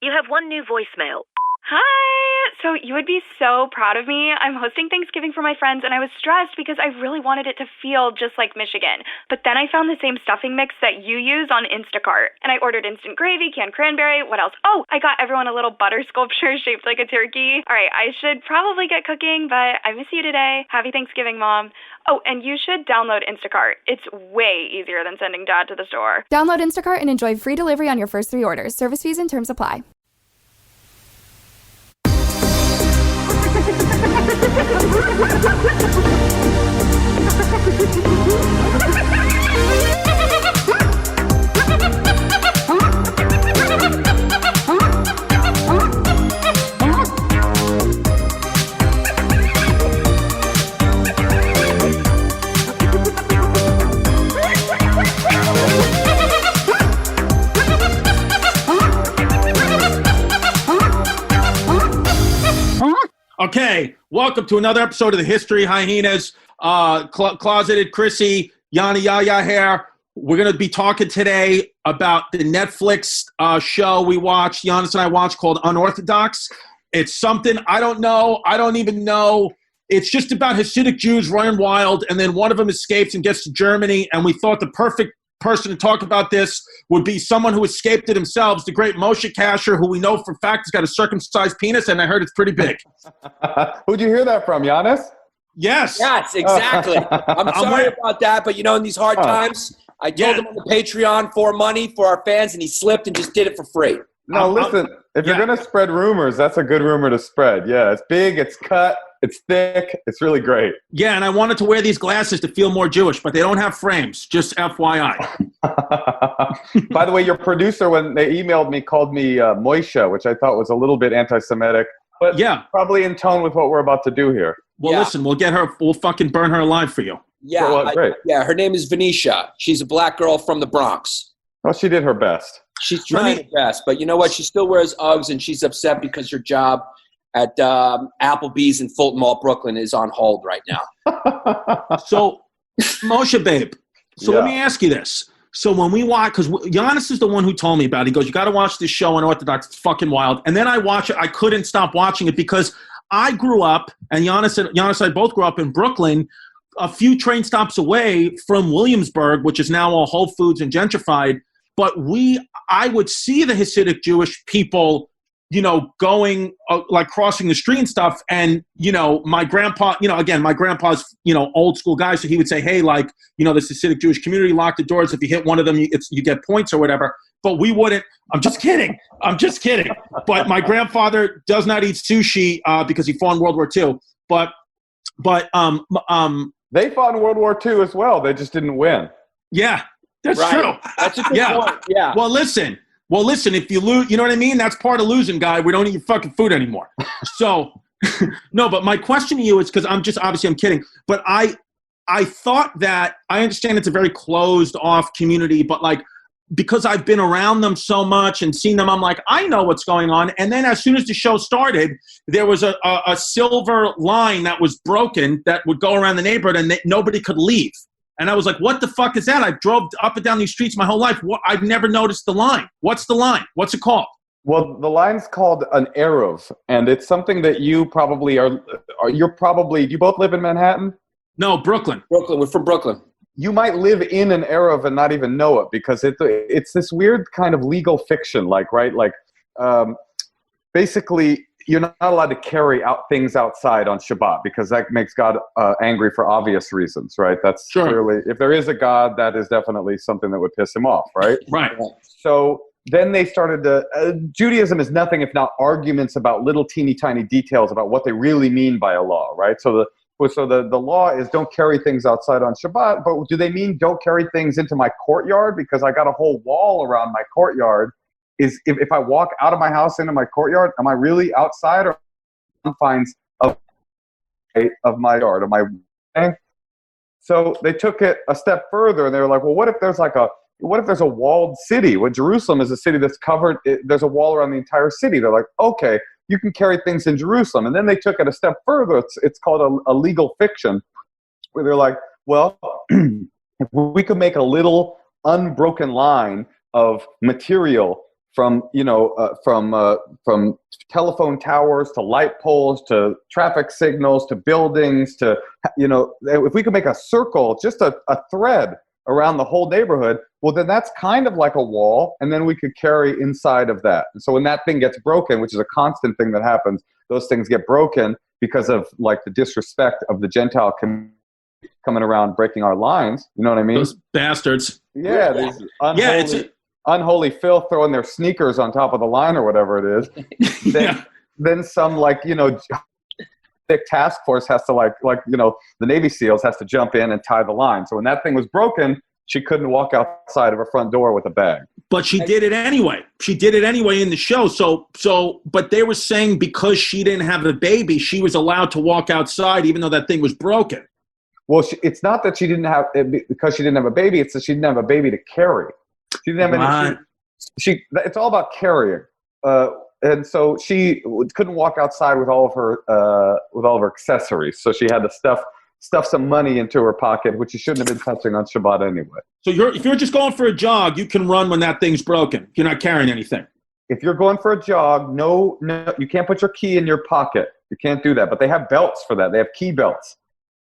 You have one new voicemail. Hi! So you would be so proud of me. I'm hosting Thanksgiving for my friends, and I was stressed because I really wanted it to feel just like Michigan. But then I found the same stuffing mix that you use on Instacart. And I ordered instant gravy, canned cranberry, what else? Oh, I got everyone a little butter sculpture shaped like a turkey. All right, I should probably get cooking, but I miss you today. Happy Thanksgiving, Mom. Oh, and you should download Instacart. It's way easier than sending Dad to the store. Download Instacart and enjoy free delivery on your first 3 orders. Service fees and terms apply. Okay, welcome to another episode of the History Hyenas. Closeted Chrissy, Yana Yaya here. We're going to be talking today about the Netflix show we watched, Giannis and I watched, called Unorthodox. It's something I don't know. I don't even know. It's just about Hasidic Jews running wild, and then one of them escapes and gets to Germany, and we thought the perfect person to talk about this would be someone who escaped it himself, the great Moshe Kasher, who we know for a fact has got a circumcised penis, and I heard it's pretty big. Who'd you hear that from, Giannis? Yes. Yes, exactly. I'm sorry about that, but in these hard times, I told him on the Patreon for money for our fans, and he slipped and just did it for free. No, listen, if you're going to spread rumors, that's a good rumor to spread. Yeah, it's big, it's cut, it's thick, it's really great. Yeah, and I wanted to wear these glasses to feel more Jewish, but they don't have frames, just FYI. By the way, your producer, when they emailed me, called me Moshe, which I thought was a little bit anti-Semitic, but probably in tone with what we're about to do here. Well, listen, we'll fucking burn her alive for you. Yeah, well, great. Her name is Venetia. She's a black girl from the Bronx. Well, she did her best. She's trying her best, but you know what? She still wears Uggs, and she's upset because her job at Applebee's in Fulton Mall, Brooklyn, is on hold right now. So, Moshe, babe, let me ask you this. So when we watch, because Giannis is the one who told me about it. He goes, you got to watch this show Unorthodox. It's fucking wild. And then I watch it. I couldn't stop watching it because I grew up, and Giannis and I both grew up in Brooklyn, a few train stops away from Williamsburg, which is now all Whole Foods and gentrified. But I would see the Hasidic Jewish people, going like crossing the street and stuff. And, my grandpa, again, my grandpa's, old school guy. So he would say, hey, like, this Hasidic Jewish community, lock the doors. If you hit one of them, you get points or whatever. But we wouldn't. I'm just kidding. But my grandfather does not eat sushi because he fought in World War II. But they fought in World War II as well. They just didn't win. Yeah, that's true. That's a good point. Yeah. Well, listen, if you lose, you know what I mean? That's part of losing, guy. We don't eat your fucking food anymore. So, no, but my question to you is, because I'm kidding, but I thought that, I understand it's a very closed off community, but like, because I've been around them so much and seen them, I'm like, I know what's going on. And then as soon as the show started, there was a silver line that was broken that would go around the neighborhood, and nobody could leave. And I was like, what the fuck is that? I drove up and down these streets my whole life. I've never noticed the line. What's the line? What's it called? Well, the line's called an Eruv, and it's something that you probably do you both live in Manhattan? No, Brooklyn. We're from Brooklyn. You might live in an Eruv and not even know it, because it's this weird kind of legal fiction, basically you're not allowed to carry out things outside on Shabbat because that makes God angry for obvious reasons, right? That's clearly, if there is a God, that is definitely something that would piss him off, right? Right. So then they started Judaism is nothing if not arguments about little teeny tiny details about what they really mean by a law, right? So the law is don't carry things outside on Shabbat, but do they mean don't carry things into my courtyard because I got a whole wall around my courtyard? If I walk out of my house into my courtyard, am I really outside or confines of my yard? So they took it a step further, and they were like, well, what if there's a walled city? Well, Jerusalem is a city that's covered. There's a wall around the entire city. They're like, okay, you can carry things in Jerusalem. And then they took it a step further. It's called a legal fiction, where they're like, well, if we could make a little unbroken line of material from telephone towers to light poles to traffic signals to buildings to, if we could make a circle, just a thread around the whole neighborhood, well, then that's kind of like a wall, and then we could carry inside of that. And so when that thing gets broken, which is a constant thing that happens, those things get broken because of like the disrespect of the Gentile community coming around breaking our lines. You know what I mean? Those bastards. Yeah, these unholy filth throwing their sneakers on top of the line or whatever it is. Then some thick task force has to the Navy SEALs has to jump in and tie the line. So when that thing was broken, she couldn't walk outside of her front door with a bag. But she did it anyway. She did it anyway in the show. But they were saying because she didn't have a baby, she was allowed to walk outside even though that thing was broken. Well, it's not that she didn't have because she didn't have a baby. It's that she didn't have a baby to carry. She didn't have any. It's all about carrying. And so she couldn't walk outside with all of her accessories. So she had to stuff some money into her pocket, which she shouldn't have been touching on Shabbat anyway. So if you're just going for a jog, you can run when that thing's broken. You're not carrying anything. If you're going for a jog, no, you can't put your key in your pocket. You can't do that. But they have belts for that. They have key belts.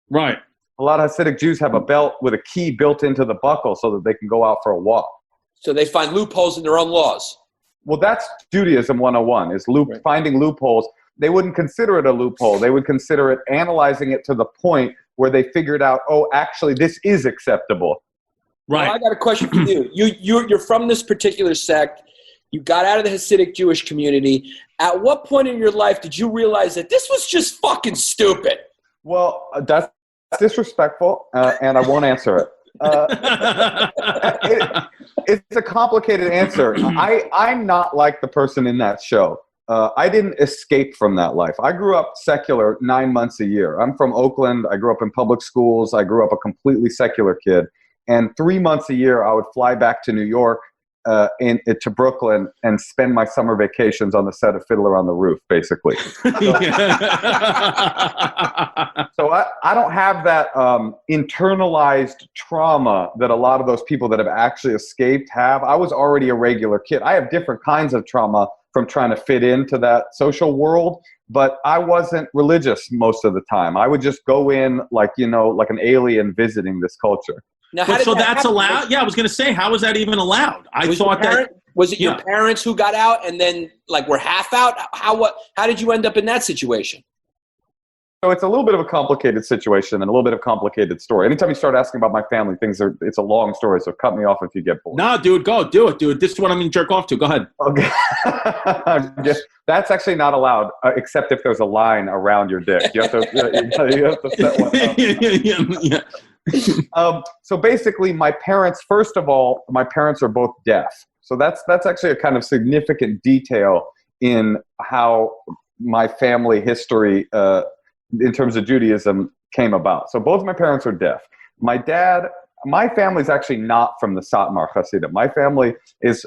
Right. A lot of Hasidic Jews have a belt with a key built into the buckle so that they can go out for a walk. So they find loopholes in their own laws. Well, that's Judaism 101, is finding loopholes. They wouldn't consider it a loophole. They would consider it analyzing it to the point where they figured out, actually, this is acceptable. Right. Well, I got a question for you. You're from this particular sect. You got out of the Hasidic Jewish community. At what point in your life did you realize that this was just fucking stupid? Well, that's disrespectful, and I won't answer it. It's a complicated answer. I'm not like the person in that show. I didn't escape from that life. I grew up secular 9 months a year. I'm from Oakland. I grew up in public schools. I grew up a completely secular kid. And 3 months a year, I would fly back to New York to Brooklyn and spend my summer vacations on the set of Fiddler on the Roof, basically. So I don't have that internalized trauma that a lot of those people that have actually escaped have. I was already a regular kid. I have different kinds of trauma from trying to fit into that social world, but I wasn't religious most of the time. I would just go in like an alien visiting this culture. Now, that's allowed? Yeah, I was going to say, how is that even allowed? Was it your parents who got out and then were half out? How did you end up in that situation? So it's a little bit of a complicated situation and a little bit of a complicated story. Anytime you start asking about my family, it's a long story, so cut me off if you get bored. No, dude, go. Do it, dude. This is what I'm going to jerk off to. Go ahead. Okay. That's actually not allowed, except if there's a line around your dick. You have to set one up. So basically, my parents, first of all, my parents are both deaf. So that's actually a kind of significant detail in how my family history in terms of Judaism came about. So both my parents are deaf. My family's actually not from the Satmar Hasidim. My family is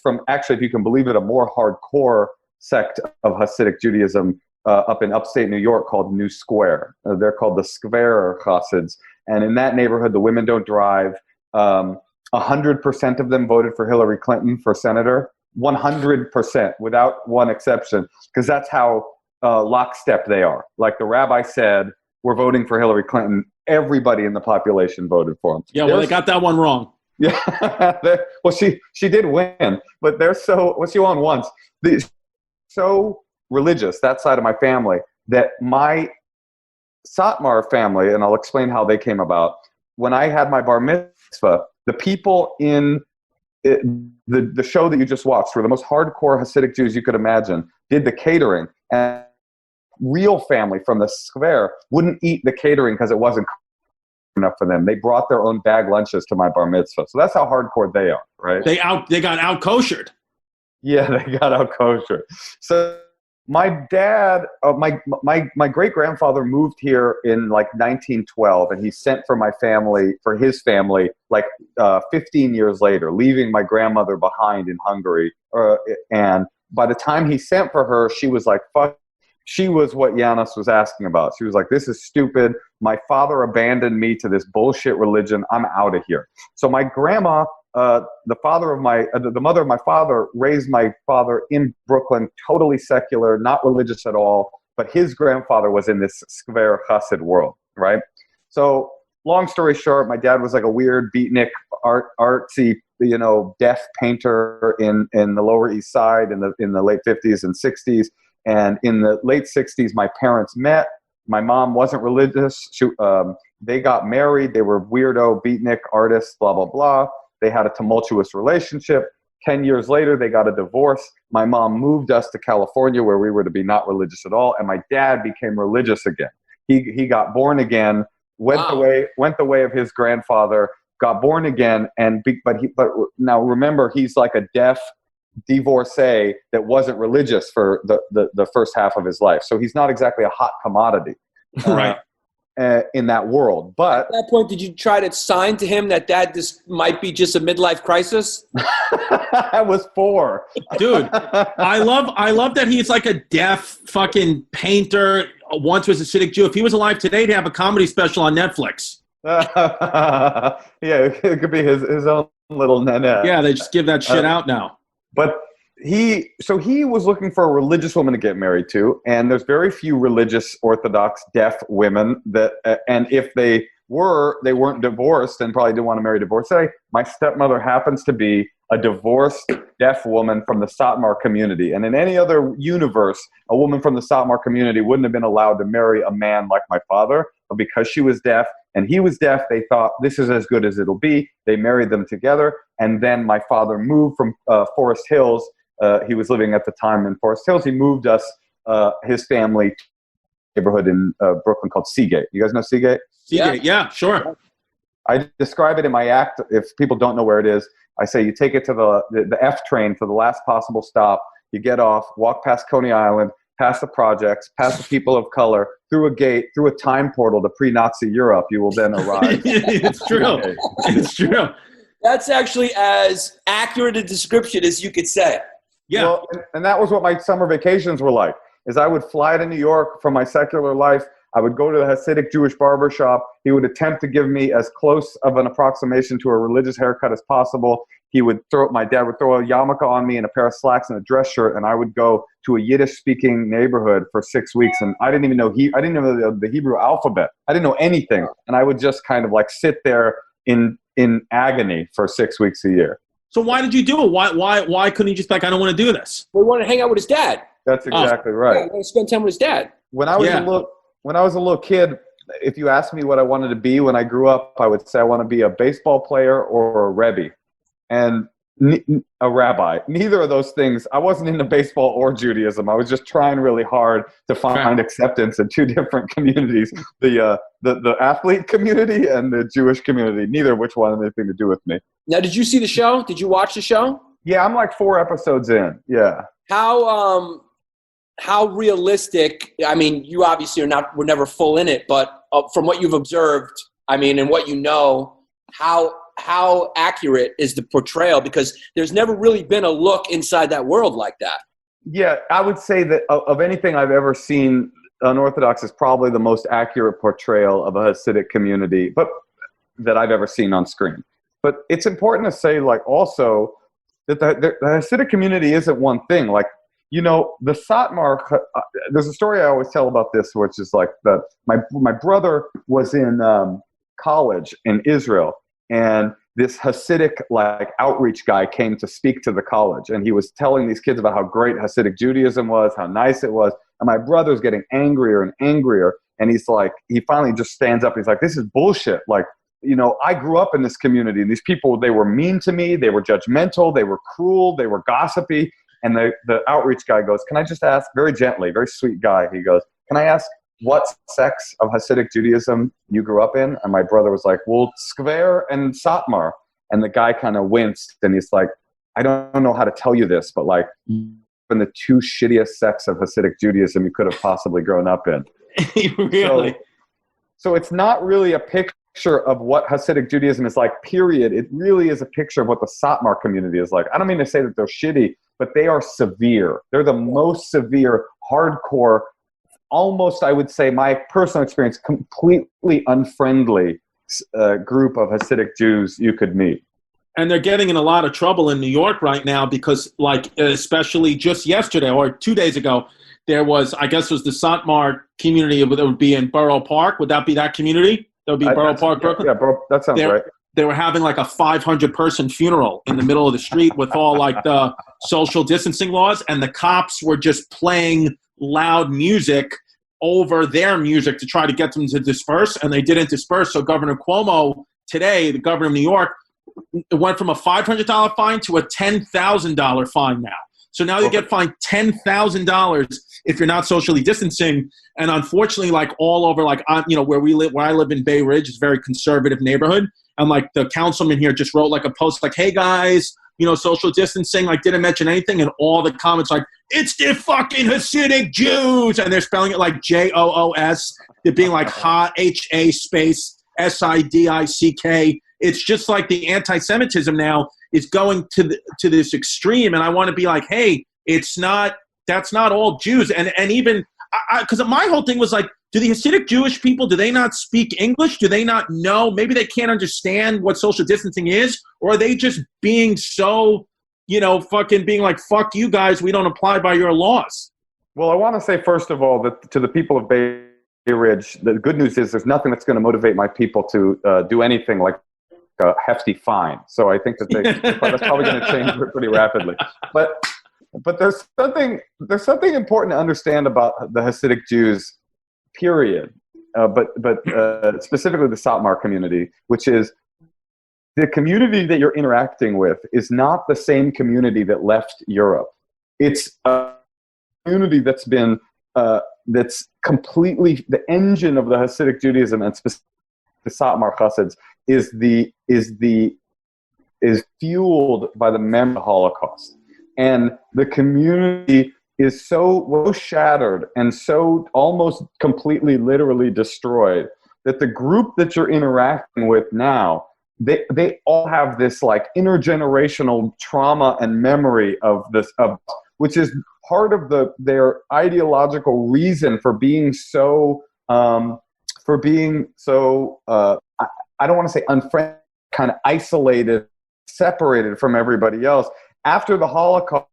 from, actually, if you can believe it, a more hardcore sect of Hasidic Judaism up in upstate New York called New Square. They're called the Square Hasids. And in that neighborhood, the women don't drive. 100% of them voted for Hillary Clinton for senator. 100%, without one exception, because that's how lockstep they are. Like the rabbi said, we're voting for Hillary Clinton. Everybody in the population voted for him. Yeah, well, they got that one wrong. Yeah, well, she did win, but she won once. So religious, that side of my family, that my Satmar family, and I'll explain how they came about. When I had my bar mitzvah, the people in the show that you just watched were the most hardcore Hasidic Jews you could imagine, did the catering, and real family from the square wouldn't eat the catering because it wasn't enough for them. They brought their own bag lunches to my bar mitzvah. So that's how hardcore they are, right? They got out koshered. Yeah, they got out kosher. So my dad, my great grandfather moved here in 1912, and he sent for his family 15 years later, leaving my grandmother behind in Hungary. And by the time he sent for her, she was like, fuck. She was what Hyenas was asking about. She was like, this is stupid. My father abandoned me to this bullshit religion. I'm out of here. So my grandma the mother of my father raised my father in Brooklyn, totally secular, not religious at all. But his grandfather was in this Skver Chassid world, right? So long story short, my dad was like a weird beatnik, artsy, deaf painter in the Lower East Side in the late 50s and 60s. And in the late 60s, my parents met. My mom wasn't religious. They got married. They were weirdo beatnik artists, blah, blah, blah. They had a tumultuous relationship. 10 years later, they got a divorce. My mom moved us to California where we were to be not religious at all. And my dad became religious again. He got born again, went the way of his grandfather, got born again. But now remember, he's like a deaf divorcee that wasn't religious for the first half of his life. So he's not exactly a hot commodity. Right. In that world. But at that point, did you try to sign to him that this might be just a midlife crisis? I was 4. Dude, I love that he's like a deaf fucking painter, once was a Hasidic Jew. If he was alive today, he'd have a comedy special on Netflix. Yeah, it could be his own little Nanette. Yeah, they just give that shit out now. But he was looking for a religious woman to get married to, and there's very few religious Orthodox deaf women that, and if they weren't divorced and probably didn't want to marry a divorcee. My stepmother happens to be a divorced deaf woman from the Satmar community, and in any other universe, a woman from the Satmar community wouldn't have been allowed to marry a man like my father, but because she was deaf and he was deaf, they thought this is as good as it'll be. They married them together, and then my father moved from Forest Hills. He was living at the time in Forest Hills. He moved us, his family, to a neighborhood in Brooklyn called Seagate. You guys know Seagate? Seagate, yeah, sure. I describe it in my act. If people don't know where it is, I say you take it to the F train to the last possible stop. You get off, walk past Coney Island, past the projects, past the people of color, through a gate, through a time portal to pre-Nazi Europe. You will then arrive. It's true. It's true. That's actually as accurate a description as you could say. Yeah. Well, and that was what my summer vacations were like, is I would fly to New York from my secular life. I would go to the Hasidic Jewish barber shop. He would attempt to give me as close of an approximation to a religious haircut as possible. My dad would throw a yarmulke on me and a pair of slacks and a dress shirt, and I would go to a Yiddish-speaking neighborhood for 6 weeks. And I didn't even know the Hebrew alphabet. I didn't know anything, and I would just kind of like sit there in agony for 6 weeks a year. So why did you do it? Why couldn't he just be like, I don't want to do this? We wanted to hang out with his dad. That's exactly right. Yeah, we want to spend time with his dad. When I was a little kid, if you asked me what I wanted to be when I grew up, I would say I want to be a baseball player or a Rebbe. And a rabbi. Neither of those things. I wasn't into baseball or Judaism. I was just trying really hard to find acceptance in two different communities: the athlete community and the Jewish community. Neither of which one had anything to do with me. Now, did you see the show? Did you watch the show? Yeah, I'm like 4 episodes in. Yeah. How realistic? I mean, you obviously were never full in it, but from what you've observed, I mean, and what you know, how accurate is the portrayal? Because there's never really been a look inside that world like that. Yeah, I would say that of anything I've ever seen, Unorthodox is probably the most accurate portrayal of a Hasidic community, but that I've ever seen on screen. But it's important to say, like, also that the Hasidic community isn't one thing. Like, you know, the Satmar, there's a story I always tell about this, which is like that my brother was in college in Israel, and this Hasidic like outreach guy came to speak to the college, and he was telling these kids about how great Hasidic Judaism was, how nice it was. And my brother's getting angrier and angrier. And he's like, he finally just stands up. He's like, this is bullshit. Like, you know, I grew up in this community, and these people, they were mean to me. They were judgmental. They were cruel. They were gossipy. And the outreach guy goes, can I just ask, very gently, very sweet guy, he goes, can I ask what sects of Hasidic Judaism you grew up in? And my brother was like, well, Skver and Satmar. And the guy kind of winced, and he's like, I don't know how to tell you this, but like, in the 2 shittiest sects of Hasidic Judaism you could have possibly grown up in. Really? So it's not really a picture of what Hasidic Judaism is like, period. It really is a picture of what the Satmar community is like. I don't mean to say that they're shitty, but they are severe. They're the most severe, hardcore, almost, I would say, my personal experience, completely unfriendly group of Hasidic Jews you could meet. And they're getting in a lot of trouble in New York right now because, like, especially just yesterday or 2 days ago, there was, I guess, it was the Satmar community that would be in Borough Park. Would that be that community? That would be Borough Park, Brooklyn? Yeah, bro, that sounds right. They were having like a 500-person funeral in the middle of the street with all like the social distancing laws, and the cops were just playing loud music over their music to try to get them to disperse, and they didn't disperse. So Governor Cuomo today, the governor of New York, it went from a $500 fine to a $10,000 fine now. So now you get fined $10,000 if you're not socially distancing. And unfortunately, like all over, like where I live in Bay Ridge, is a very conservative neighborhood. And like the councilman here just wrote like a post like, "Hey guys, social distancing," like didn't mention anything. And all the comments like, "It's the fucking Hasidic Jews," and they're spelling it like JOOS. They're being like HA space SIDICK. It's just like the anti-Semitism now is going to this extreme, and I want to be like, hey, that's not all Jews, and even because my whole thing was like, do the Hasidic Jewish people, do they not speak English? Do they not know? Maybe they can't understand what social distancing is, or are they just being so, fucking being like, fuck you guys, we don't apply by your laws? Well, I want to say first of all that to the people of Bay Ridge, the good news is there's nothing that's going to motivate my people to do anything like a hefty fine. So I think that that's probably going to change pretty rapidly. But there's something important to understand about the Hasidic Jews, period. But specifically the Satmar community, which is the community that you're interacting with is not the same community that left Europe. It's a community that's been that's completely the engine of the Hasidic Judaism, and specifically the Satmar Chassids is fueled by the memory of the Holocaust, and the community is so shattered and so almost completely, literally destroyed that the group that you're interacting with now, they all have this like intergenerational trauma and memory of this, which is part of their ideological reason for being so I don't want to say unfriendly, kind of isolated, separated from everybody else. After the Holocaust,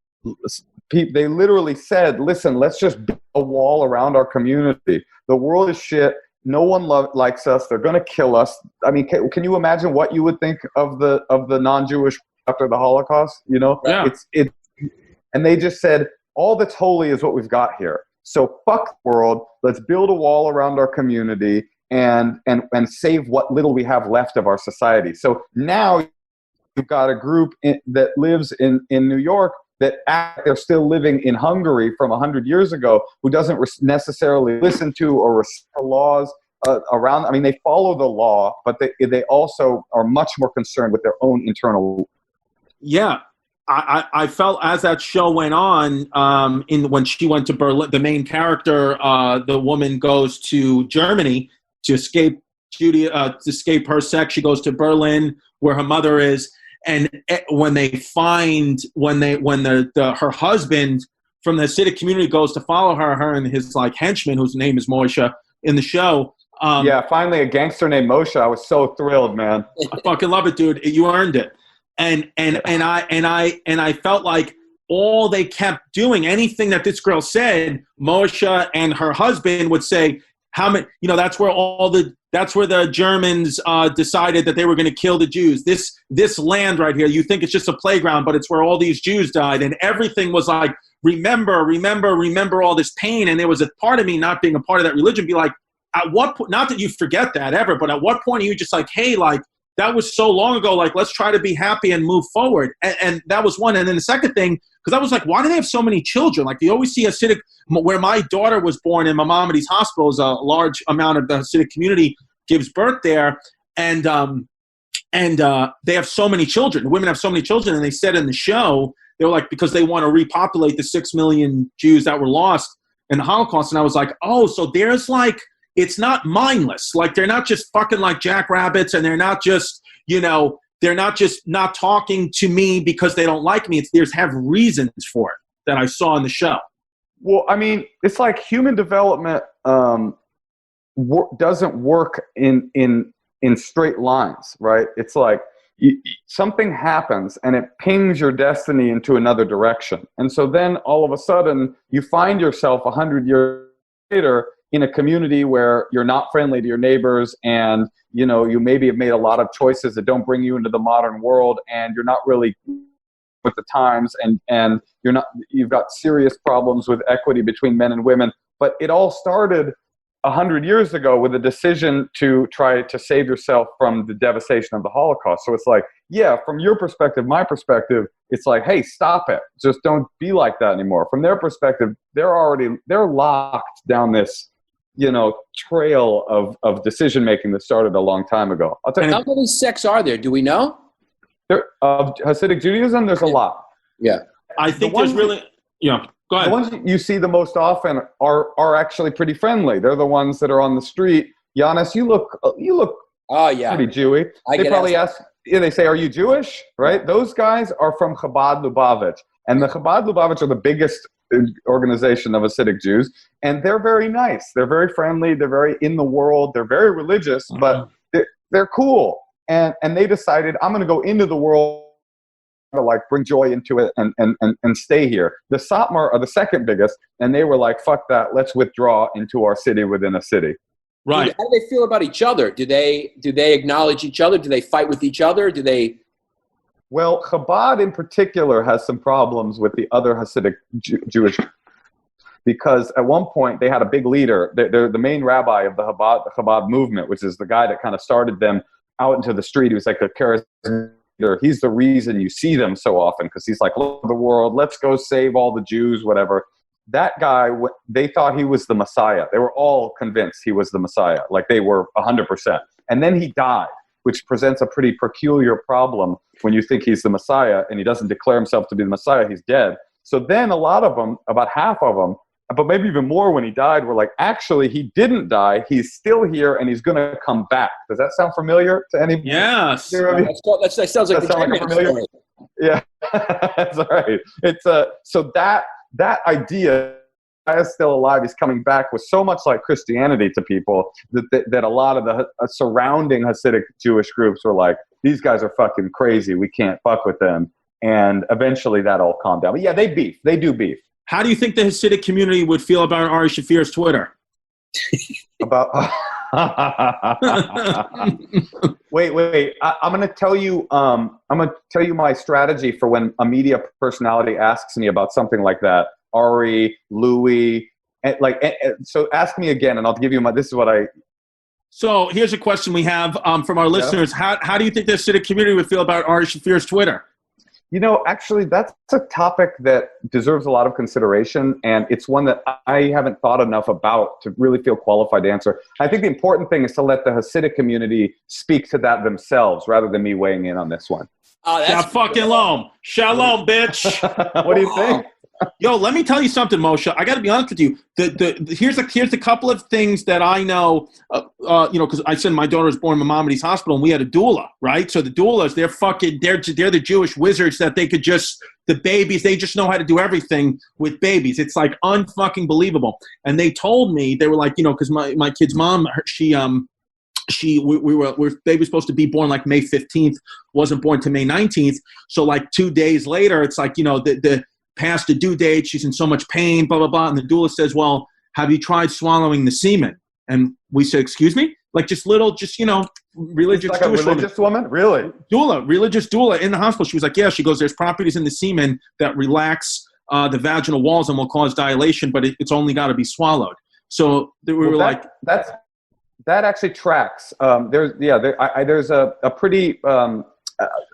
they literally said, listen, let's just build a wall around our community. The world is shit. No one likes us. They're going to kill us. I mean, can you imagine what you would think of the non-Jewish after the Holocaust? Yeah. And they just said, all that's holy is what we've got here. So fuck the world. Let's build a wall around our community and save what little we have left of our society. So now you've got a group that lives in New York that they're still living in Hungary from 100 years ago, who doesn't necessarily listen to or respect the laws around. I mean, they follow the law, but they also are much more concerned with their own internal. Yeah. I felt as that show went on, when she went to Berlin, the main character, the woman goes to Germany to escape to escape her sex. She goes to Berlin where her mother is, and when her husband from the Hasidic community goes to follow her and his like henchman, whose name is Moshe in the show. Finally a gangster named Moshe. I was so thrilled, man. I fucking love it, dude. You earned it. And I felt like all they kept doing, anything that this girl said, Moshe and her husband would say, how many, that's where the Germans decided that they were going to kill the Jews. This land right here, you think it's just a playground, but it's where all these Jews died. And everything was like, remember all this pain. And there was a part of me, not being a part of that religion, be like, at what point, not that you forget that ever, but at what point are you just like, hey, like, that was so long ago, like, let's try to be happy and move forward. And that was one. And then the second thing, because I was like, why do they have so many children? Like, you always see Hasidic, where my daughter was born in Maimonides Hospital, is a large amount of the Hasidic community gives birth there. And they have so many children. The women have so many children. And they said in the show, they were like, because they want to repopulate the 6 million Jews that were lost in the Holocaust. And I was like, oh, so there's like, it's not mindless. Like, they're not just fucking like jackrabbits, and they're not just, they're not just not talking to me because they don't like me. There's have reasons for it that I saw in the show. Well, I mean, it's like human development doesn't work in straight lines, right? It's like something happens and it pings your destiny into another direction. And so then all of a sudden you find yourself 100 years later in a community where you're not friendly to your neighbors, and you maybe have made a lot of choices that don't bring you into the modern world, and you're not really with the times, and you've got serious problems with equity between men and women. But it all started 100 years ago with a decision to try to save yourself from the devastation of the Holocaust. So it's like, yeah, from your perspective, my perspective, it's like, hey, stop it. Just don't be like that anymore. From their perspective, they're locked down this, trail of decision making that started a long time ago. I'll tell you, how many sects are there? Do we know? Of Hasidic Judaism, there's a lot. Yeah. I think there's really, go ahead. The ones you see the most often are actually pretty friendly. They're the ones that are on the street. Giannis, you look Oh yeah, pretty Jewy. They probably ask. Yeah, they say, "Are you Jewish?" Right? Those guys are from Chabad Lubavitch, and the Chabad Lubavitch are the biggest organization of Hasidic Jews, and they're very nice. They're very friendly. They're very in the world. They're very religious, but they're cool. And they decided, I'm going to go into the world to like bring joy into it and stay here. The Satmar are the second biggest, and they were like, fuck that, let's withdraw into our city within a city. Right. How do they feel about each other? Do they acknowledge each other? Do they fight with each other? Do they? Well, Chabad in particular has some problems with the other Hasidic Jewish, because at one point they had a big leader. They're the main rabbi of the Chabad movement, which is the guy that kind of started them out into the street. He was like a charismatic leader. He's the reason you see them so often, because he's like, look at the world, let's go save all the Jews, whatever. That guy, they thought he was the Messiah. They were all convinced he was the Messiah. Like they were 100%. And then he died, which presents a pretty peculiar problem when you think he's the Messiah and he doesn't declare himself to be the Messiah. He's dead. So then a lot of them, about half of them, but maybe even more when he died, were like, actually, he didn't die. He's still here, and he's going to come back. Does that sound familiar to anybody? Yes. That sounds like a familiar story. Yeah, that's all right. It's so that idea is still alive. He's coming back with so much like Christianity to people that a lot of the surrounding Hasidic Jewish groups were like, these guys are fucking crazy. We can't fuck with them. And eventually that all calmed down. But yeah, they beef. They do beef. How do you think the Hasidic community would feel about Ari Shafir's Twitter? Wait. I'm going to tell you. I'm going to tell you my strategy for when a media personality asks me about something like that. Ari, Louis, so ask me again, and I'll give you my. This is what I. So here's a question we have from our listeners. How do you think the Hasidic community would feel about Ari Shafir's Twitter? Actually, that's a topic that deserves a lot of consideration, and it's one that I haven't thought enough about to really feel qualified to answer. I think the important thing is to let the Hasidic community speak to that themselves rather than me weighing in on this one. Shalom, bitch. What do you think? Yo, let me tell you something, Moshe. I got to be honest with you. Here's a couple of things that I know. Because I said my daughter was born in Maimonides Hospital, and we had a doula, right? So the doulas, they're the Jewish wizards that they could the babies, they just know how to do everything with babies. It's like unfucking believable. And they told me, they were like, because my kid's mom, baby was supposed to be born like May 15th, wasn't born to May 19th. So like 2 days later, it's like, the past the due date, she's in so much pain, blah, blah, blah. And the doula says, well, have you tried swallowing the semen? And we said, excuse me? Like religious like Jewish a religious woman? Really? Religious doula in the hospital. She was like, yeah. She goes, there's properties in the semen that relax the vaginal walls and will cause dilation, but it's only got to be swallowed. So that actually tracks. There's a pretty...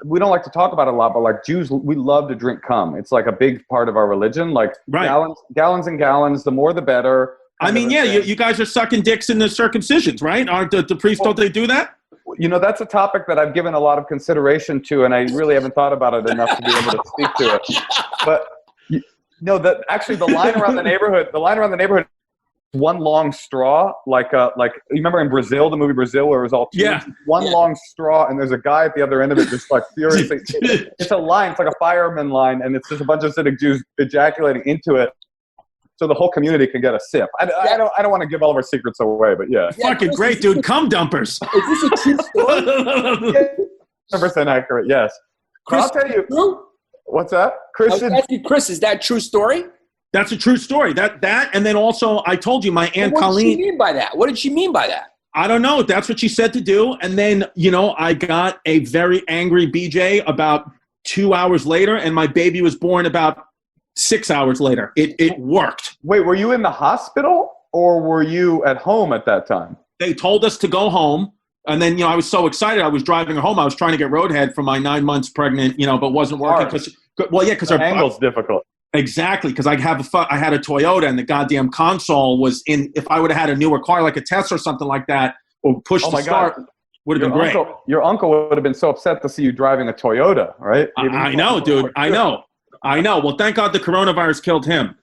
we don't like to talk about it a lot, but like Jews, we love to drink cum. It's like a big part of our religion. Like gallons and gallons, the more the better. I mean, yeah, you guys are sucking dicks in the circumcisions, right? Aren't the priests, don't they do that? That's a topic that I've given a lot of consideration to, and I really haven't thought about it enough to be able to speak to it. But actually the line around the neighborhood, one long straw, like you remember in Brazil, the movie Brazil, where it was all long straw, and there's a guy at the other end of it just like furiously. It's a line, it's like a fireman line, and it's just a bunch of Hasidic Jews ejaculating into it, so the whole community can get a sip. I don't want to give all of our secrets away, but yeah. Fucking great, dude. Cum dumpers. Is this a true story? 100% accurate, yes. Chris, I'll tell you. true? What's that? I was asking Chris, is that a true story? That's a true story. That, and then also I told you my Aunt What did she Colleen. mean by that? What did she mean by that? I don't know. That's what she said to do. And then, I got a very angry BJ about 2 hours later, and my baby was born about 6 hours later. It worked. Wait, were you in the hospital or were you at home at that time? They told us to go home. And then, I was so excited. I was driving her home. I was trying to get roadhead for my 9 months pregnant, but wasn't working. Because our angle's difficult. Exactly, because I had a Toyota, and the goddamn console was in. If I would have had a newer car like a Tesla or something like that, or push to start, would have been great. Your uncle would have been so upset to see you driving a Toyota, right? I know, dude. I know. Well, thank God the coronavirus killed him.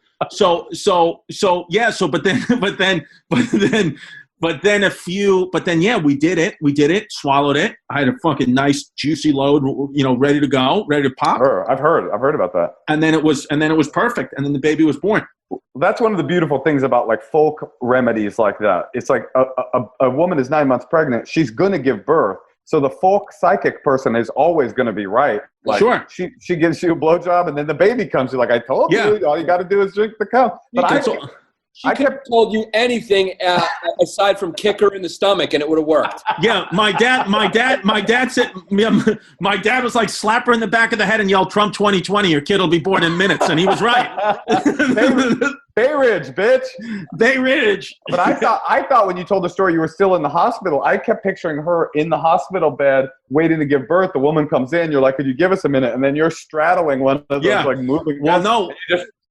But then we did it, swallowed it. I had a fucking nice juicy load, ready to go, ready to pop. I've heard about that. And then it was perfect. And then the baby was born. That's one of the beautiful things about like folk remedies like that. It's like a woman is 9 months pregnant. She's going to give birth. So the folk psychic person is always going to be right. Like, sure. She gives you a blowjob and then the baby comes. You're like, I told you, all you got to do is drink the cum. But She could have told you anything aside from kick her in the stomach, and it would have worked. Yeah, my dad said, my dad was like, slap her in the back of the head and yell, Trump 2020, your kid will be born in minutes. And he was right. Bay Ridge, bitch. Bay Ridge. But I thought when you told the story you were still in the hospital. I kept picturing her in the hospital bed waiting to give birth. The woman comes in. You're like, could you give us a minute? And then you're straddling one of those like moving. Well, no.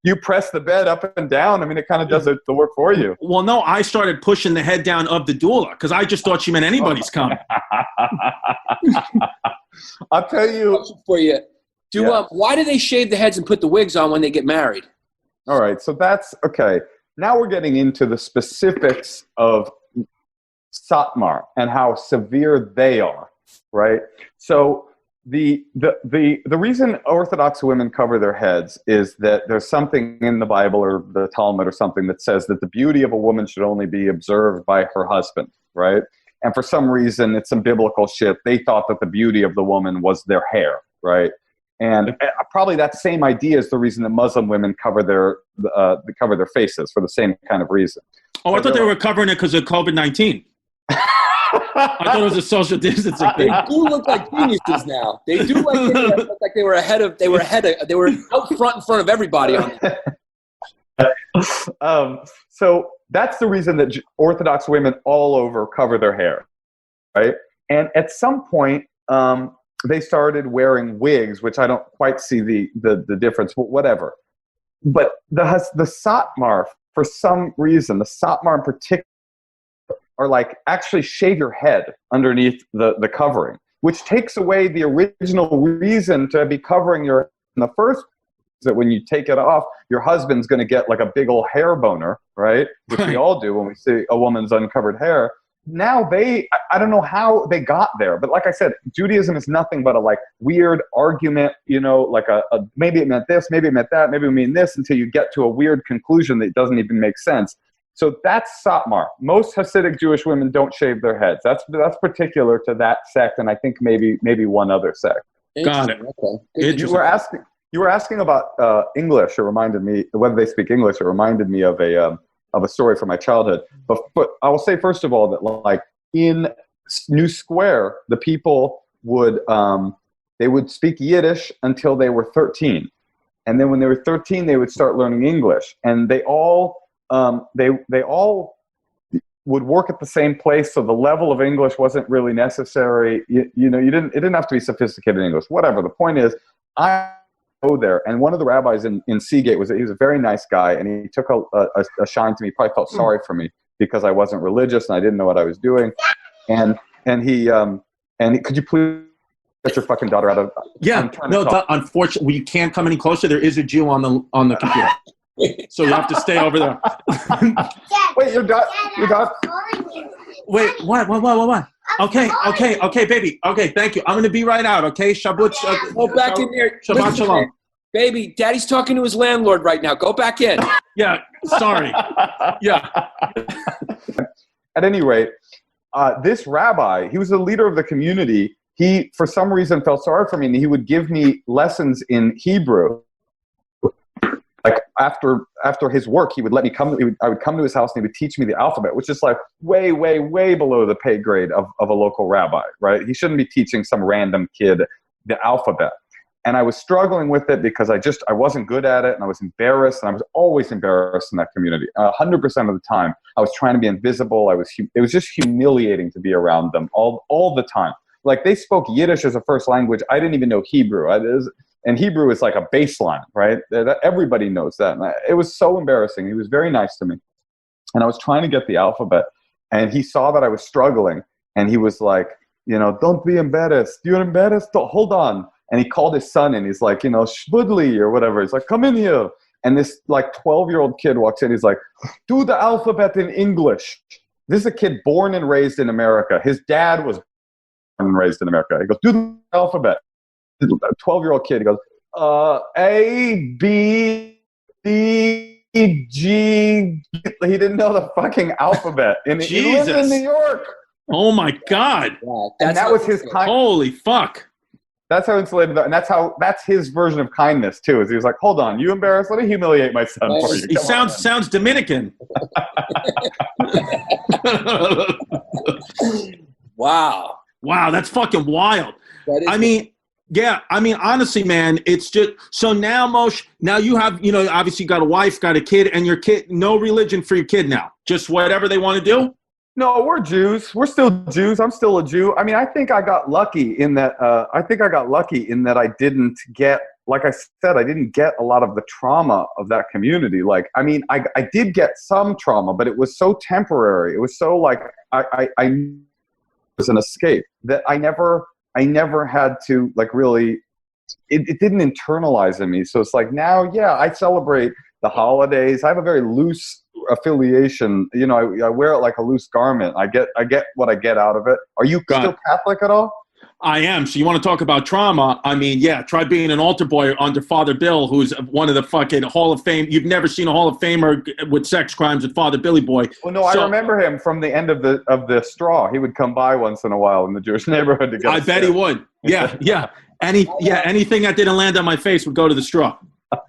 You press the bed up and down. I mean, it kind of does the work for you. Well, no, I started pushing the head down of the doula because I just thought she meant anybody's cum. I'll tell you. For you. Why do they shave the heads and put the wigs on when they get married? All right, so that's okay. Now we're getting into the specifics of Satmar and how severe they are, right? So the reason Orthodox women cover their heads is that there's something in the Bible or the Talmud or something that says that the beauty of a woman should only be observed by her husband, right? And for some reason, it's some biblical shit. They thought that the beauty of the woman was their hair, right? And probably that same idea is the reason that Muslim women cover their faces for the same kind of reason. Oh, I thought they were covering it because of COVID-19. I thought it was a social distancing thing. They do look like geniuses now. They do look like they were out front in front of everybody on it. So that's the reason that Orthodox women all over cover their hair, right? And at some point, they started wearing wigs, which I don't quite see the difference, but whatever. But the Satmar, for some reason, the Satmar in particular, are like actually shave your head underneath the covering, which takes away the original reason to be covering your in the first. That when you take it off, your husband's going to get like a big old hair boner, right? Which we all do when we see a woman's uncovered hair. Now I don't know how they got there, but like I said, Judaism is nothing but a like weird argument, like a maybe it meant this, maybe it meant that, maybe it mean this, until you get to a weird conclusion that doesn't even make sense. So that's Satmar. Most Hasidic Jewish women don't shave their heads. That's particular to that sect, and I think maybe one other sect. Got it. Okay. You were asking about English. It reminded me whether they speak English. It reminded me of a story from my childhood. But I will say first of all that like in New Square, the people would speak Yiddish until they were 13, and then when they were 13, they would start learning English, and they all would work at the same place, so the level of English wasn't really necessary. It didn't have to be sophisticated English. Whatever. The point is, I go there, and one of the rabbis in Seagate he was a very nice guy, and he took a shine to me. He probably felt sorry for me because I wasn't religious and I didn't know what I was doing, and he could you please get your fucking daughter out of? Yeah, no, unfortunately, we can't come any closer. There is a Jew on the computer. So you have to stay over there. Wait, your daughter. Wait, what? Okay, baby. Okay, thank you. I'm going to be right out, okay? Shabbat. Go back in there. Shabbat shalom. Baby, Daddy's talking to his landlord right now. Go back in. Yeah, sorry. Yeah. At any rate, this rabbi, he was the leader of the community, he, for some reason, felt sorry for me, and he would give me lessons in Hebrew. Like after his work, he would let me come. I would come to his house, and he would teach me the alphabet, which is like way, way, way below the pay grade of a local rabbi, right? He shouldn't be teaching some random kid the alphabet. And I was struggling with it because I wasn't good at it, and I was embarrassed, and I was always embarrassed in that community. 100% of the time, I was trying to be invisible. It was just humiliating to be around them all the time. Like, they spoke Yiddish as a first language. I didn't even know Hebrew. And Hebrew is like a baseline, right? Everybody knows that. And it was so embarrassing. He was very nice to me. And I was trying to get the alphabet. And he saw that I was struggling. And he was like, don't be embarrassed. You're embarrassed? Hold on. And he called his son in. He's like, Shvudli or whatever. He's like, come in here. And this like 12-year-old kid walks in. He's like, do the alphabet in English. This is a kid born and raised in America. His dad was born and raised in America. He goes, do the alphabet. 12-year-old kid. He goes, A, B, C, G. He didn't know the fucking alphabet. And he lived in New York. Oh my God. Yeah, And that was his kind. Holy fuck. That's how insulated. And that's his version of kindness too. Is he was like, hold on, you embarrassed? Let me humiliate my son for you. He sounds Dominican. Wow. Wow, that's fucking wild. Honestly, man, it's just, so now, Moshe, now you have, obviously you got a wife, got a kid, and your kid, no religion for your kid now. Just whatever they want to do? No, we're Jews. We're still Jews. I'm still a Jew. I mean, I think I got lucky in that, I didn't get, like I said, I didn't get a lot of the trauma of that community. Like, I mean, I did get some trauma, but it was so temporary. It was so like, I was an escape that I never had to like really, it didn't internalize in me. So it's like now, yeah, I celebrate the holidays. I have a very loose affiliation. I wear it like a loose garment. I get what I get out of it. Are you still Catholic at all? I am. So you want to talk about trauma? I mean, yeah, try being an altar boy under Father Bill, who's one of the fucking Hall of Fame. You've never seen a Hall of Famer with sex crimes with Father Billy Boy. Well, no, I remember him from the end of the straw. He would come by once in a while in the Jewish neighborhood to get I bet he would. Yeah, yeah. Anything that didn't land on my face would go to the straw.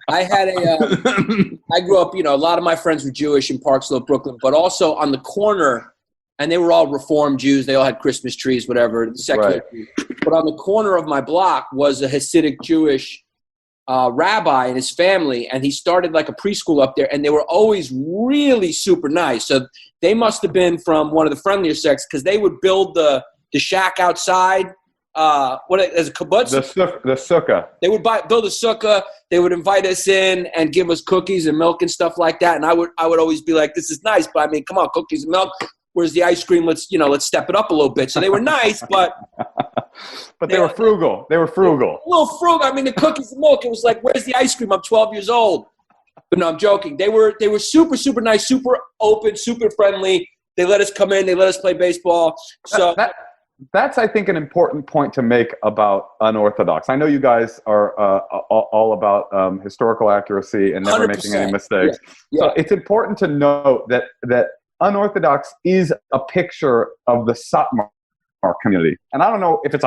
I had I grew up, a lot of my friends were Jewish in Park Slope, Brooklyn, but also on the corner, and they were all Reformed Jews. They all had Christmas trees, whatever, secular trees. But on the corner of my block was a Hasidic Jewish rabbi and his family, and he started like a preschool up there, and they were always really super nice. So they must have been from one of the friendlier sects because they would build the shack outside. As a kibbutz? The sukkah. They would build a sukkah. They would invite us in and give us cookies and milk and stuff like that. And I would always be like, "This is nice, but I mean, come on, cookies and milk. Where's the ice cream? Let's step it up a little bit." So they were nice, but they were frugal. They were frugal. A little frugal. I mean, the cookies and milk. It was like, "Where's the ice cream? I'm 12 years old." But no, I'm joking. They were super, super nice, super open, super friendly. They let us come in. They let us play baseball. So. That's, I think, an important point to make about unorthodox. I know you guys are all about historical accuracy and never 100%. making any mistakes. Yeah. So it's important to note that unorthodox is a picture of the Satmar community. And I don't know if it's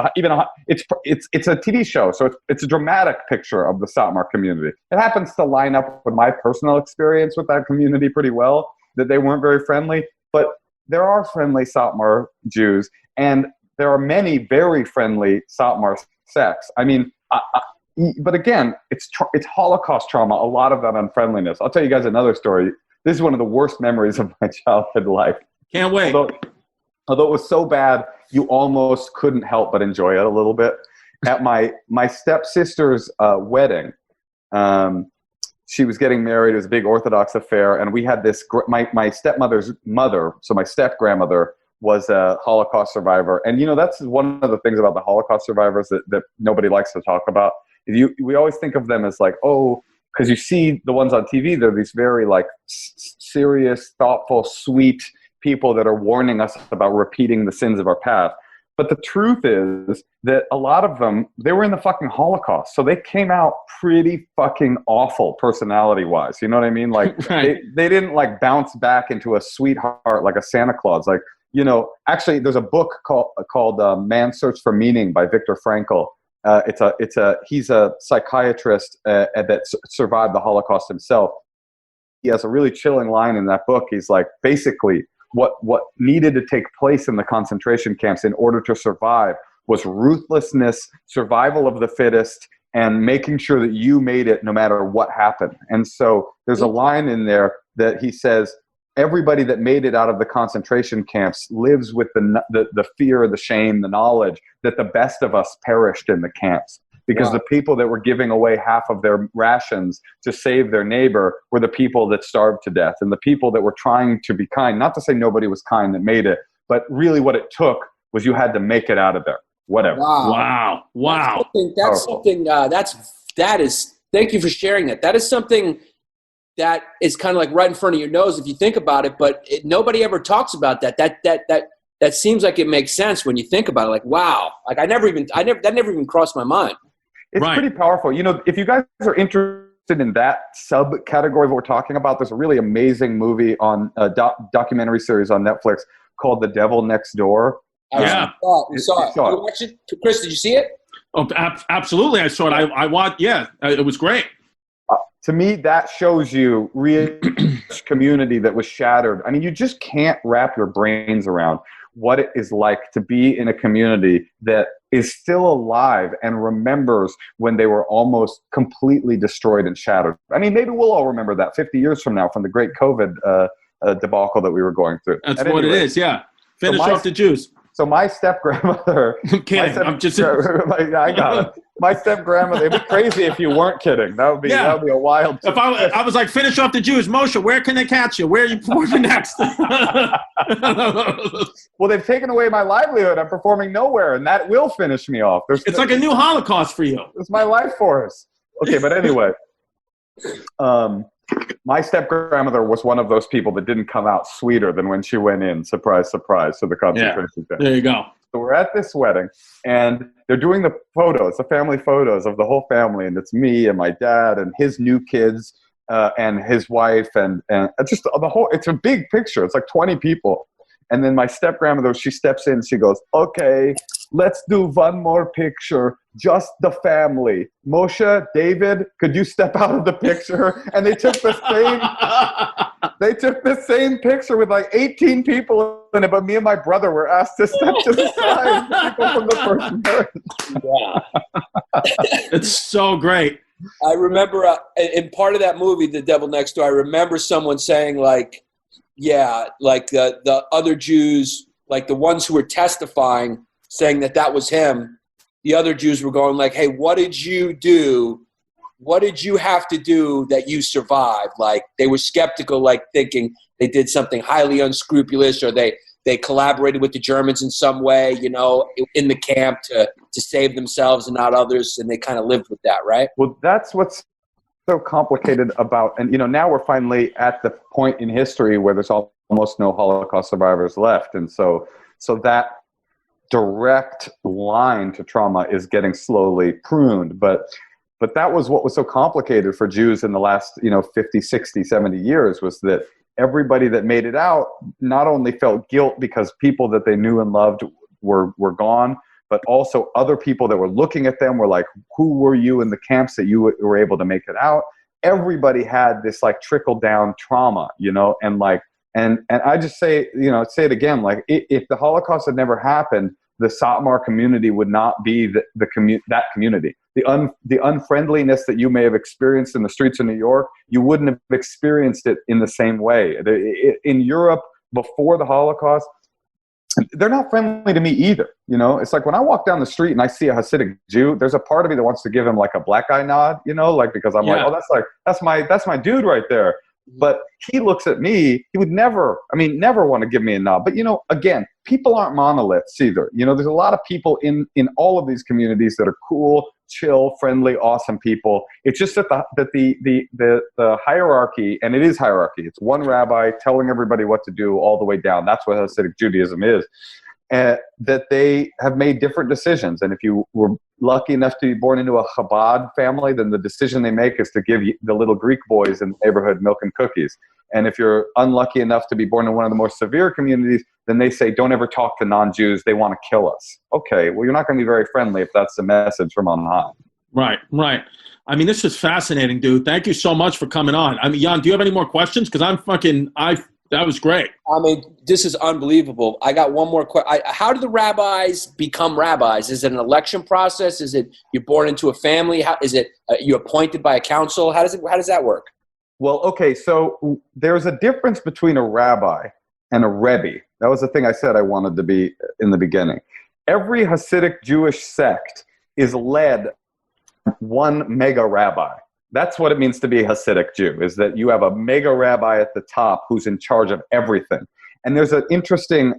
it's a TV show, so it's a dramatic picture of the Satmar community. It happens to line up with my personal experience with that community pretty well, that they weren't very friendly, but there are friendly Satmar Jews, and there are many very friendly Satmar sects. I mean, but again, it's Holocaust trauma, a lot of that unfriendliness. I'll tell you guys another story. This is one of the worst memories of my childhood life. Can't wait. Although it was so bad, you almost couldn't help but enjoy it a little bit. At my stepsister's wedding, she was getting married. It was a big Orthodox affair, and we had this. My stepmother's mother, so my step-grandmother, was a Holocaust survivor. And, that's one of the things about the Holocaust survivors that nobody likes to talk about. We always think of them as like, oh, because you see the ones on TV, they're these very like serious, thoughtful, sweet people that are warning us about repeating the sins of our past. But the truth is that a lot of them, they were in the fucking Holocaust. So they came out pretty fucking awful personality-wise. You know what I mean? Like, right. they didn't like bounce back into a sweetheart like a Santa Claus. Like, Actually, there's a book called Man's Search for Meaning by Viktor Frankl. He's a psychiatrist that survived the Holocaust himself. He has a really chilling line in that book. He's like, basically, what needed to take place in the concentration camps in order to survive was ruthlessness, survival of the fittest, and making sure that you made it no matter what happened. And so there's a line in there that he says, everybody that made it out of the concentration camps lives with the fear, the shame, the knowledge that the best of us perished in the camps. Because the people that were giving away half of their rations to save their neighbor were the people that starved to death. And the people that were trying to be kind, not to say nobody was kind that made it, but really what it took was you had to make it out of there. Whatever. Wow. Thank you for sharing that. That is something that is kind of like right in front of your nose if you think about it, but nobody ever talks about that. That seems like it makes sense when you think about it. Like, wow. Like that never even crossed my mind. It's pretty powerful. If you guys are interested in that subcategory of what we're talking about, there's a really amazing movie on a documentary series on Netflix called The Devil Next Door. Yeah. We saw it. You watched it? Chris, did you see it? Oh, absolutely. I saw it. I watched. Yeah, it was great. To me, that shows you real community that was shattered. I mean, you just can't wrap your brains around what it is like to be in a community that is still alive and remembers when they were almost completely destroyed and shattered. I mean, maybe we'll all remember that 50 years from now from the great COVID debacle that we were going through. That's what it is, yeah. Finish off the Jews. So my step-grandmother... I'm kidding. I'm just... I got it. My step-grandmother... It'd be crazy if you weren't kidding. That would be a wild... If I was like, finish off the Jews. Moshe, where can they catch you? Where are you performing next? Well, they've taken away my livelihood. I'm performing nowhere, and that will finish me off. It's like a new Holocaust for you. It's my life force. Okay, but anyway... my step-grandmother was one of those people that didn't come out sweeter than when she went in, surprise, surprise, to the concentration camp. There you go. So we're at this wedding, and they're doing the family photos of the whole family, and it's me and my dad and his new kids and his wife, and just the whole, it's a big picture. It's like 20 people. And then my step-grandmother, she steps in, she goes, okay, let's do one more picture, just the family. Moshe, David, could you step out of the picture? And they took the same picture with like 18 people in it, but me and my brother were asked to step to the side, people from the first marriage. It's so great. I remember in part of that movie, The Devil Next Door, I remember someone saying like, yeah, like the other Jews, like the ones who were testifying, saying that was him. The other Jews were going like, hey, what did you do? What did you have to do that you survived? Like they were skeptical, like thinking they did something highly unscrupulous or they collaborated with the Germans in some way, in the camp to save themselves and not others. And they kind of lived with that, right? Well, that's what's so complicated about, and now we're finally at the point in history where there's almost no Holocaust survivors left, and so that direct line to trauma is getting slowly pruned, but that was what was so complicated for Jews in the last 50, 60, 70 years, was that everybody that made it out not only felt guilt because people that they knew and loved were gone, but also other people that were looking at them were like, who were you in the camps that you were able to make it out? Everybody had this like trickle down trauma, and I just say it again, like if the Holocaust had never happened, the Satmar community would not be that community. The unfriendliness that you may have experienced in the streets of New York, you wouldn't have experienced it in the same way. In Europe, before the Holocaust, they're not friendly to me either. It's like when I walk down the street and I see a Hasidic Jew, there's a part of me that wants to give him like a black eye nod, like, because I'm like, oh, that's my dude right there. But he looks at me, he would never want to give me a nod. But, again, people aren't monoliths either. There's a lot of people in all of these communities that are cool, chill, friendly, awesome people. It's just that the hierarchy, and it is hierarchy. It's one rabbi telling everybody what to do all the way down. That's what Hasidic Judaism is. that they have made different decisions. And if you were lucky enough to be born into a Chabad family, then the decision they make is to give the little Greek boys in the neighborhood milk and cookies. And if you're unlucky enough to be born in one of the more severe communities, then they say, don't ever talk to non-Jews. They want to kill us. Okay, well, you're not going to be very friendly if that's the message from on high. Right, right. I mean, this was fascinating, dude. Thank you so much for coming on. I mean, Jan, do you have any more questions? Because that was great. I mean, this is unbelievable. I got one more question. How do the rabbis become rabbis? Is it an election process? Is it you're born into a family? How is it you're appointed by a council? How does that work? Well, okay, so there's a difference between a rabbi and a rebbe. That was the thing I said I wanted to be in the beginning. Every Hasidic Jewish sect is led one mega rabbi. That's what it means to be a Hasidic Jew, is that you have a mega rabbi at the top who's in charge of everything. And there's an interesting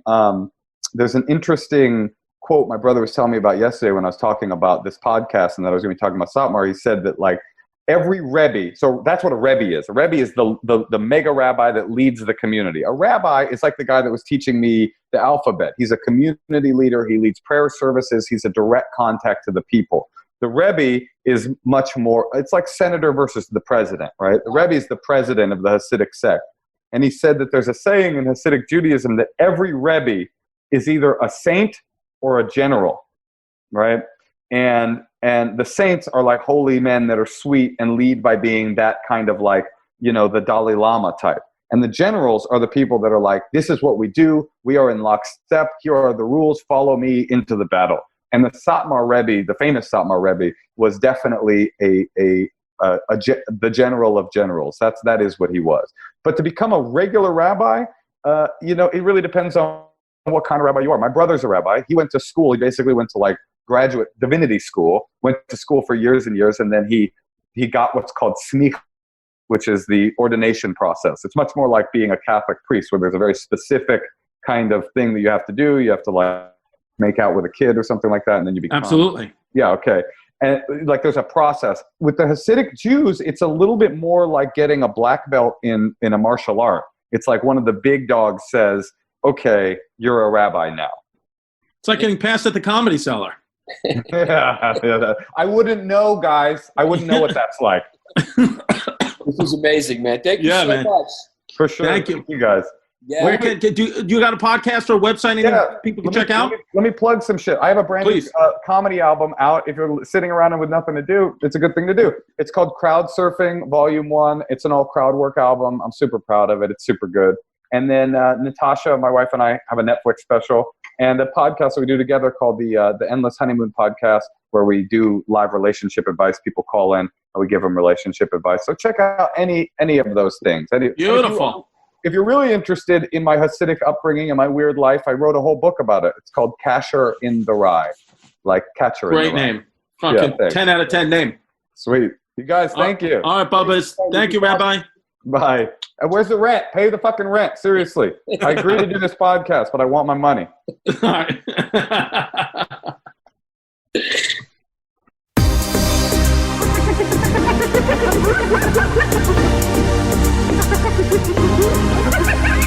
quote my brother was telling me about yesterday when I was talking about this podcast and that I was going to be talking about Satmar. He said that like every Rebbe, so that's what a Rebbe is. A Rebbe is the mega rabbi that leads the community. A rabbi is like the guy that was teaching me the alphabet. He's a community leader. He leads prayer services. He's a direct contact to the people. The Rebbe is much more, it's like senator versus the president, right? The Rebbe is the president of the Hasidic sect. And he said that there's a saying in Hasidic Judaism that every Rebbe is either a saint or a general, right? And the saints are like holy men that are sweet and lead by being that kind of like, the Dalai Lama type. And the generals are the people that are like, this is what we do. We are in lockstep. Here are the rules. Follow me into the battle. And the Satmar Rebbe, the famous Satmar Rebbe, was definitely the general of generals. That is what he was. But to become a regular rabbi, it really depends on what kind of rabbi you are. My brother's a rabbi. He went to school. He basically went to like graduate divinity school, went to school for years and years, and then he got what's called smicha, which is the ordination process. It's much more like being a Catholic priest, where there's a very specific kind of thing that you have to do. You have to like make out with a kid or something like that, and then you become. Absolutely. Yeah, okay. And like there's a process. With the Hasidic Jews, it's a little bit more like getting a black belt in a martial art. It's like one of the big dogs says, okay, you're a rabbi now. It's like getting passed at the Comedy Cellar. Yeah. I wouldn't know, guys. I wouldn't know what that's like. This is amazing, man. Thank you so much. For sure. Thank you guys. Yeah. Where do you got a podcast or a website people can check out? Let me plug some shit. I have a brand new comedy album out. If you're sitting around with nothing to do, it's a good thing to do. It's called Crowd Surfing Volume 1. It's an all crowd work album. I'm super proud of it. It's super good. And then Natasha, my wife, and I have a Netflix special and a podcast that we do together called the Endless Honeymoon Podcast, where we do live relationship advice. People call in and we give them relationship advice. So check out any of those things. Beautiful. If you're really interested in my Hasidic upbringing and my weird life, I wrote a whole book about it. It's called Kasher in the Rye, like catcher. Great name. Fucking 10 out of 10 name. Sweet. You guys, thank you. All right, Bubba. Thank you, Rabbi. Bye. And where's the rent? Pay the fucking rent. Seriously. I agree to do this podcast, but I want my money. All right. Ha ha ha ha!